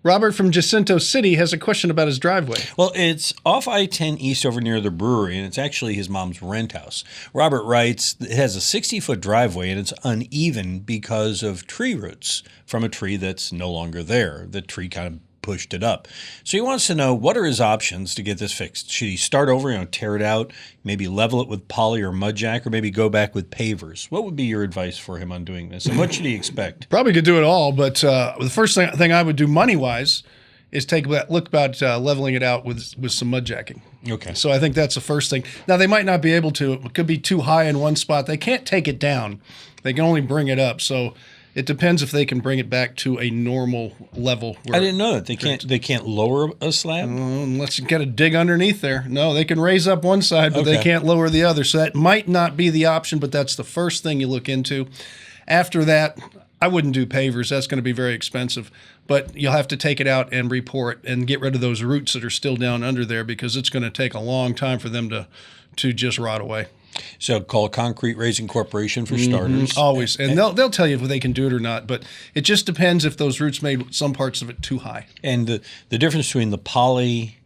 Robert from Jacinto City has a question about his driveway. Well, it's off I-10 East over near the brewery, and it's actually his mom's rent house. Robert writes, it has a 60-foot driveway, and it's uneven because of tree roots from a tree that's no longer there. The tree kind of pushed it up. So he wants to know, what are his options to get this fixed? Should he start over, tear it out, maybe level it with poly or mud jack, or maybe go back with pavers? What would be your advice for him on doing this, and what should he expect? Probably could do it all, but the first thing I would do money-wise is take a look about leveling it out with some mud jacking. Okay. So I think that's the first thing. Now, they might not be able to. It could be too high in one spot. They can't take it down. They can only bring it up. So it depends if they can bring it back to a normal level. I didn't know that. They can't lower a slab? Unless you get a dig underneath there. No, they can raise up one side, but they can't lower the other. So that might not be the option, but that's the first thing you look into. After that, I wouldn't do pavers. That's going to be very expensive. But you'll have to take it out and re-pour it and get rid of those roots that are still down under there, because it's going to take a long time for them to just rot away. So call Concrete Raising Corporation for starters. Always. And they'll tell you if they can do it or not. But it just depends if those roots made some parts of it too high. And the difference between the poly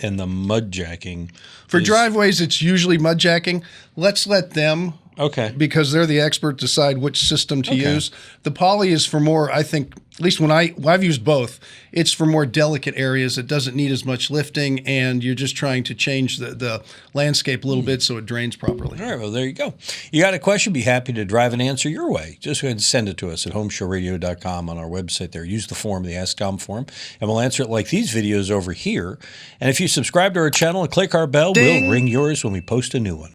and the mud jacking. For driveways, it's usually mud jacking. Let's let them, because they're the expert, decide which system to use. The poly is for more, I think, at least when I've used both, it's for more delicate areas. It doesn't need as much lifting, and you're just trying to change the landscape a little bit so it drains properly. All right, well, there you go. You got a question? Be happy to drive an answer your way. Just go ahead and send it to us at HomeShowRadio.com on our website there. Use the form, the Ask Tom form, and we'll answer it like these videos over here. And if you subscribe to our channel and click our bell, we'll ring yours when we post a new one.